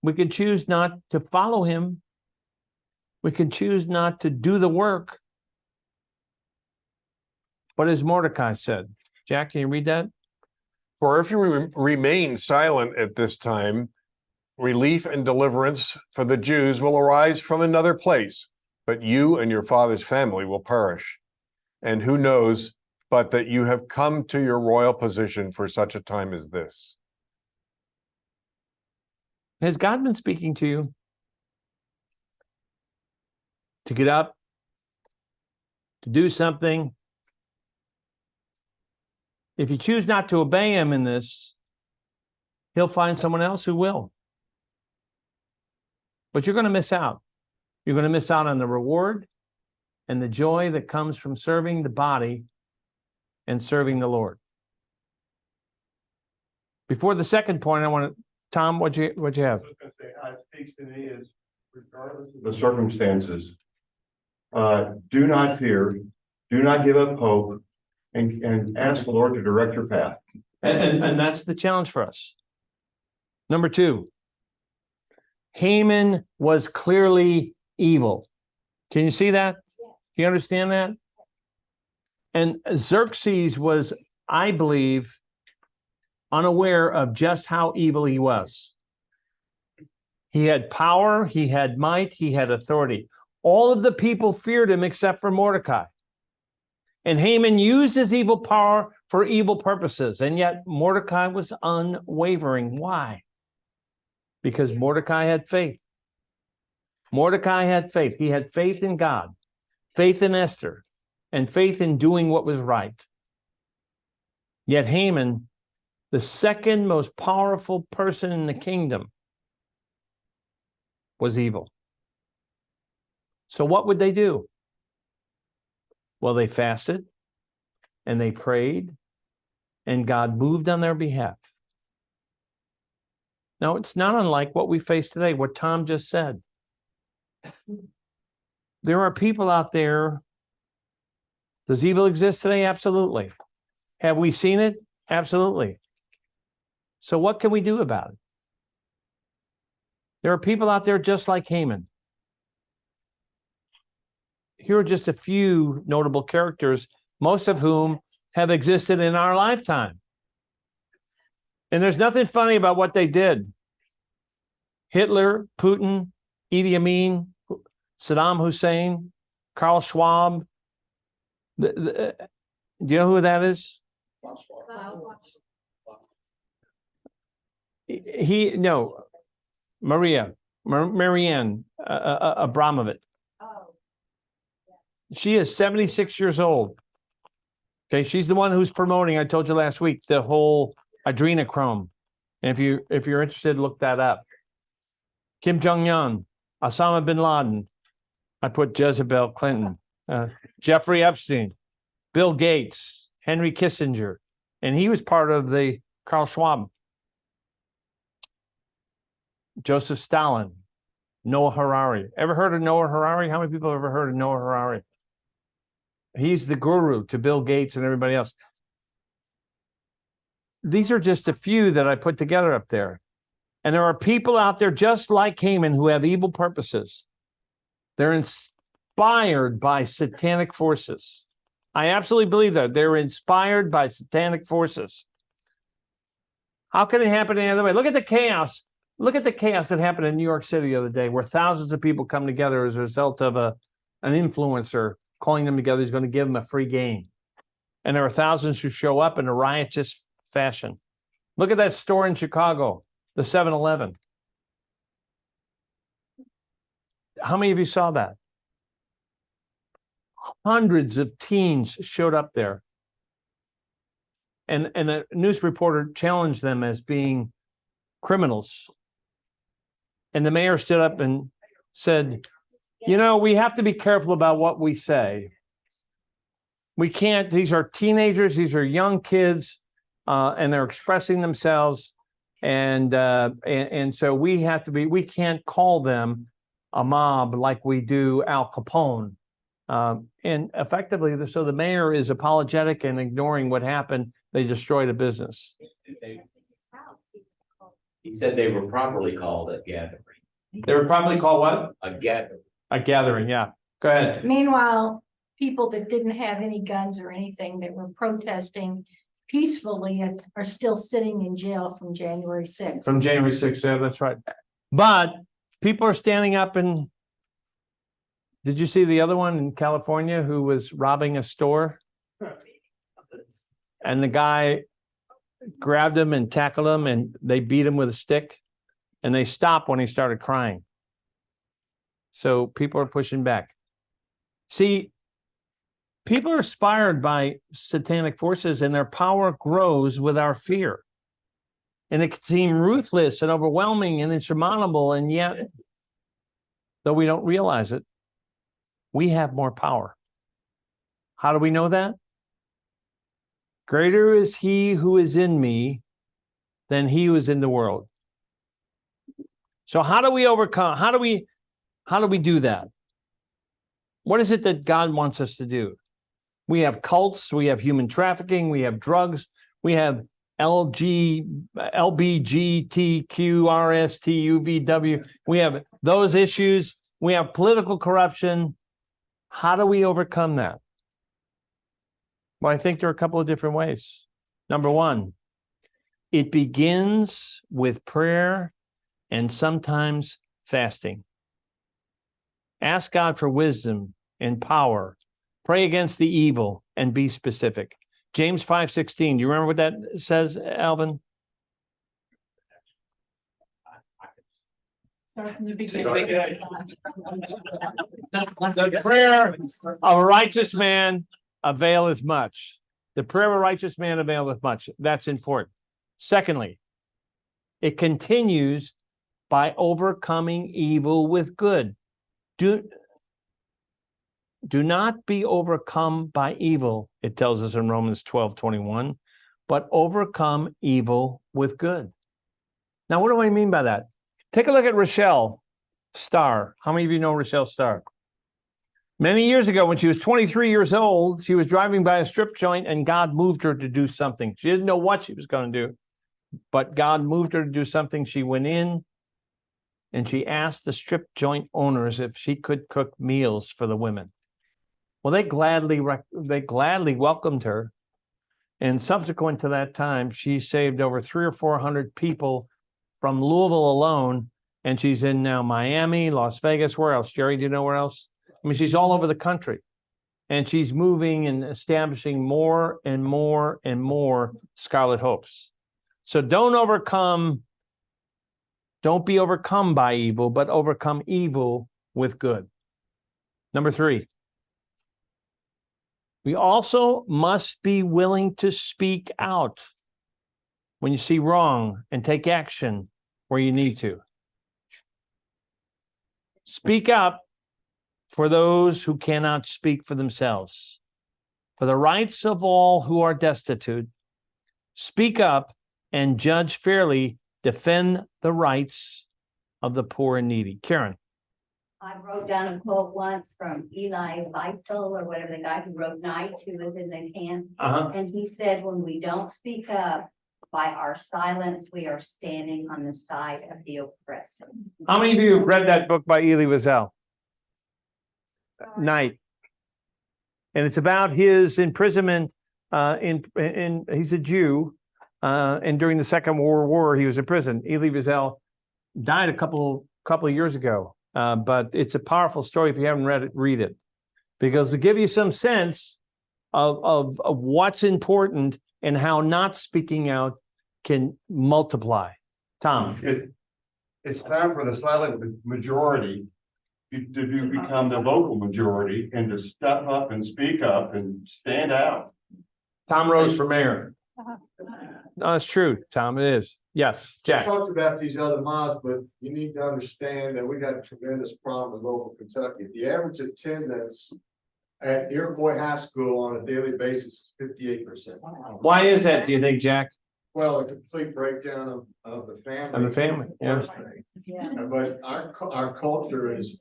We can choose not to follow him. We can choose not to do the work. But as Mordecai said, Jack, can you read that? For if you remain silent at this time, relief and deliverance for the Jews will arise from another place, but you and your father's family will perish. And who knows but that you have come to your royal position for such a time as this? Has God been speaking to you? To get up? To do something? If you choose not to obey him in this, he'll find someone else who will. But you're going to miss out. You're going to miss out on the reward and the joy that comes from serving the body and serving the Lord. Before the second point, I want to, Tom, what'd you have? I was gonna say, how it speaks to me is, regardless of the circumstances, do not fear, do not give up hope, and ask the Lord to direct your path. And that's the challenge for us. Number two, Haman was clearly evil. Can you see that? Do you understand that? And Xerxes was, I believe, unaware of just how evil he was. He had power, he had might, he had authority. All of the people feared him except for Mordecai. And Haman used his evil power for evil purposes. And yet Mordecai was unwavering. Why? Because Mordecai had faith. Mordecai had faith. He had faith in God, faith in Esther, and faith in doing what was right. Yet Haman, the second most powerful person in the kingdom, was evil. So what would they do? Well, they fasted and they prayed, and God moved on their behalf. Now, it's not unlike what we face today, what Tom just said. There are people out there. Does evil exist today? Absolutely. Have we seen it? Absolutely. So what can we do about it? There are people out there just like Haman. Here are just a few notable characters, most of whom have existed in our lifetime. And there's nothing funny about what they did. Hitler, Putin, Idi Amin, Saddam Hussein, Karl Schwab. Do you know who that is? Marianne Abramovic. She is 76 years old. Okay, she's the one who's promoting, I told you last week, the whole adrenochrome. And if you're interested, look that up. Kim Jong-un, Osama bin Laden. I put Jezebel Clinton, Jeffrey Epstein, Bill Gates, Henry Kissinger, and he was part of the Karl Schwab. Joseph Stalin, Noah Harari. Ever heard of Noah Harari? How many people have ever heard of Noah Harari? He's the guru to Bill Gates and everybody else. These are just a few that I put together up there. And there are people out there just like Haman who have evil purposes. They're inspired by satanic forces. I absolutely believe that. They're inspired by satanic forces. How can it happen any other way? Look at the chaos. Look at the chaos that happened in New York City the other day, where thousands of people come together as a result of an influencer calling them together. He's going to give them a free game. And there are thousands who show up in a riotous fashion. Look at that store in Chicago, the 7-Eleven. How many of you saw that? Hundreds of teens showed up there. And a news reporter challenged them as being criminals. And the mayor stood up and said, you know, we have to be careful about what we say. We can't, these are teenagers, these are young kids, and they're expressing themselves. And so we have to be, we can't call them a mob like we do Al Capone. And effectively, so the mayor is apologetic and ignoring what happened. They destroyed a business. He said they were properly called a gathering. They were probably called what? A gathering. A gathering, yeah. Go ahead. Meanwhile, people that didn't have any guns or anything that were protesting peacefully are still sitting in jail from January 6th. From January 6th, yeah, that's right. But people are standing up and did you see the other one in California who was robbing a store? And the guy grabbed him and tackled him and they beat him with a stick and they stopped when he started crying. So people are pushing back. See, people are inspired by satanic forces and their power grows with our fear. And it can seem ruthless and overwhelming and insurmountable. And yet, though we don't realize it, we have more power. How do we know that? Greater is he who is in me than he who is in the world. So how do we overcome? How do we do that? What is it that God wants us to do? We have cults, we have human trafficking, we have drugs, we have LBGTQRSTUVW. We have those issues. We have political corruption. How do we overcome that? Well, I think there are a couple of different ways. Number one, it begins with prayer and sometimes fasting. Ask God for wisdom and power. Pray against the evil and be specific. James 5:16. Do you remember what that says, Alvin? Start from the beginning. The prayer of a righteous man availeth much. The prayer of a righteous man availeth much. That's important. Secondly, it continues by overcoming evil with good. Do not be overcome by evil, it tells us in Romans 12:21, but overcome evil with good. Now, what do I mean by that? Take a look at Rochelle Starr. How many of you know Rochelle Starr? Many years ago, when she was 23 years old, she was driving by a strip joint and God moved her to do something. She didn't know what she was going to do, but God moved her to do something. She went in and she asked the strip joint owners if she could cook meals for the women. Well, they gladly welcomed her. And subsequent to that time, she saved over 300 or 400 people from Louisville alone. And she's in now Miami, Las Vegas. Where else? Jerry, do you know where else? I mean, she's all over the country. And she's moving and establishing more and more and more Scarlet Hopes. So don't be overcome by evil, but overcome evil with good. Number 3. We also must be willing to speak out when you see wrong and take action where you need to. Speak up for those who cannot speak for themselves. For the rights of all who are destitute, speak up and judge fairly, defend the rights of the poor and needy. Karen. I wrote down a quote once from Eli Wiesel, or whatever, the guy who wrote Night, who was in the camp. And he said, when we don't speak up, by our silence, we are standing on the side of the oppressed. How many of you have read that book by Elie Wiesel? Night. And it's about his imprisonment he's a Jew, and during the Second World War, he was in prison. Elie Wiesel died a couple of years ago. But it's a powerful story. If you haven't read it, read it, because to give you some sense of what's important and how not speaking out can multiply. Tom. It's time for the silent majority to become the vocal majority and to step up and speak up and stand out. Tom Rose for mayor. No, it's true, Tom. It is. Yes, We Jack. talked about these other mosques, but you need to understand that we got a tremendous problem in local Kentucky. The average attendance at Iroquois High School on a daily basis is 58%. Why is that, do you think, Jack? Well, a complete breakdown of the family. Of the family, yeah. But our culture is,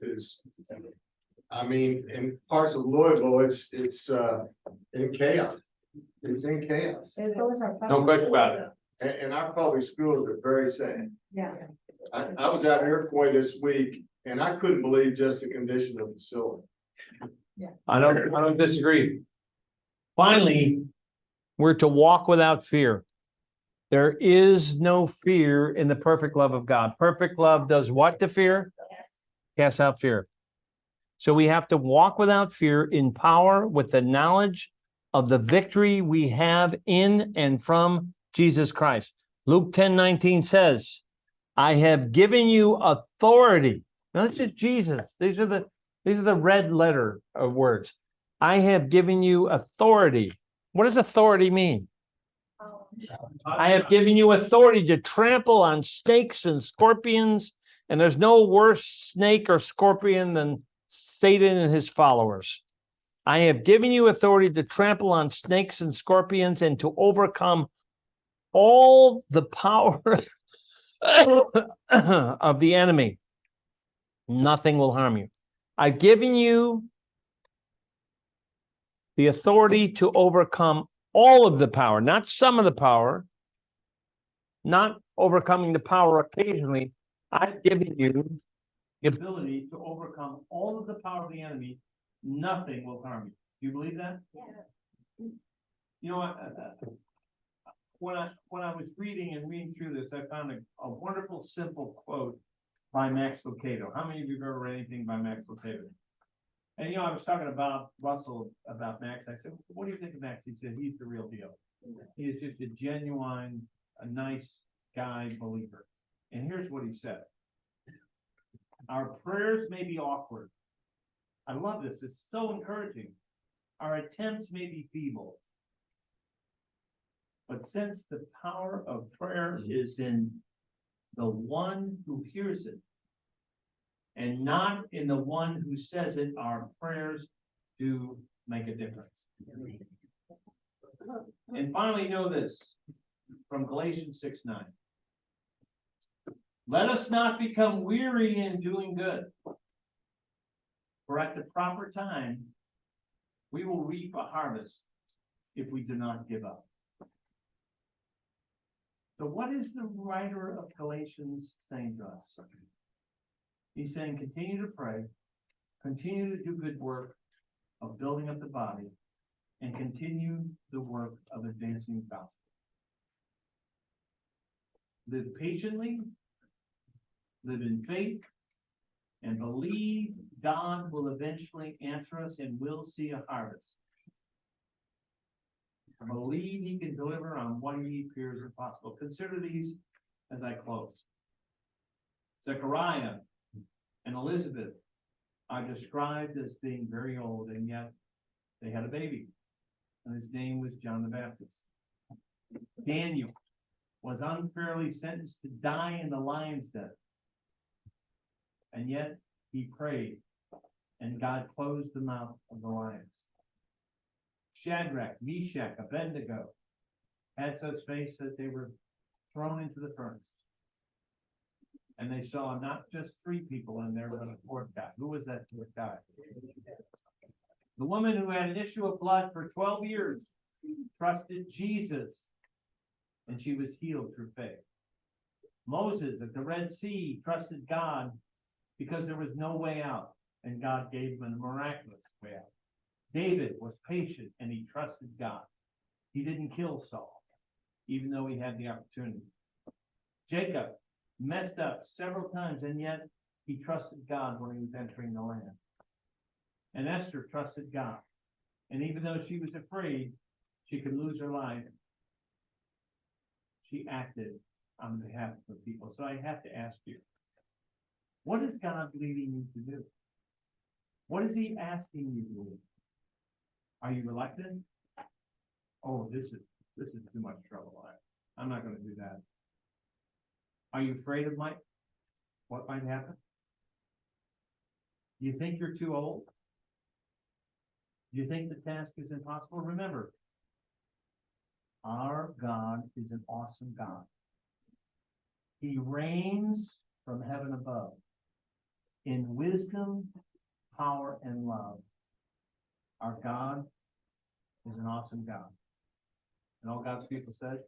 I mean, in parts of Louisville, it's in chaos. It's in chaos. No question about it. And our public schools are very sad. Yeah. I was out in Iroquois this week and I couldn't believe just the condition of the facility. I don't disagree. Finally, we're to walk without fear. There is no fear in the perfect love of God. Perfect love does what to fear? Cast out fear. So we have to walk without fear in power with the knowledge of the victory we have in and from Jesus Christ. Luke 10:19 says, I have given you authority. Now this is Jesus. These are the red letter of words. I have given you authority. What does authority mean? I have given you authority to trample on snakes and scorpions, and there's no worse snake or scorpion than Satan and his followers. I have given you authority to trample on snakes and scorpions and to overcome all the power of the enemy. Nothing will harm you. I've given you the authority to overcome all of the power, not some of the power, not overcoming the power occasionally. I've given you the ability to overcome all of the power of the enemy. Nothing will harm you. Do you believe that? Yeah. You know what? when I was reading through this, I found a wonderful, simple quote by Max Lucado. How many of you have ever read anything by Max Lucado? And I was talking about Russell, about Max. I said, what do you think of Max? He said, he's the real deal. He is just a genuine, a nice guy believer. And here's what he said. Our prayers may be awkward. I love this. It's so encouraging. Our attempts may be feeble. But since the power of prayer is in the one who hears it, and not in the one who says it, our prayers do make a difference. And finally, know this from Galatians 6:9. Let us not become weary in doing good, for at the proper time, we will reap a harvest if we do not give up. So what is the writer of Galatians saying to us? He's saying, continue to pray, continue to do good work of building up the body, and continue the work of advancing the gospel. Live patiently, live in faith, and believe God will eventually answer us and we'll see a harvest. Believe he can deliver on what he appears impossible. Consider these as I close. Zechariah and Elizabeth are described as being very old, and yet they had a baby, and his name was John the Baptist. Daniel was unfairly sentenced to die in the lion's den, and yet he prayed, and God closed the mouth of the lions. Shadrach, Meshach, Abednego had such faith that they were thrown into the furnace. And they saw not just 3 people in there, but a 4th guy. Who was that 4th guy? The woman who had an issue of blood for 12 years trusted Jesus, and she was healed through faith. Moses at the Red Sea trusted God because there was no way out, and God gave him a miraculous way out. David was patient, and he trusted God. He didn't kill Saul, even though he had the opportunity. Jacob messed up several times, and yet he trusted God when he was entering the land. And Esther trusted God. And even though she was afraid she could lose her life, she acted on behalf of the people. So I have to ask you, what is God leading you to do? What is he asking you to do? Are you reluctant? Oh, this is too much trouble. I'm not going to do that. Are you afraid of what might happen? Do you think you're too old? Do you think the task is impossible? Remember, our God is an awesome God. He reigns from heaven above in wisdom, power, and love. Our God is an awesome God. And all God's people said,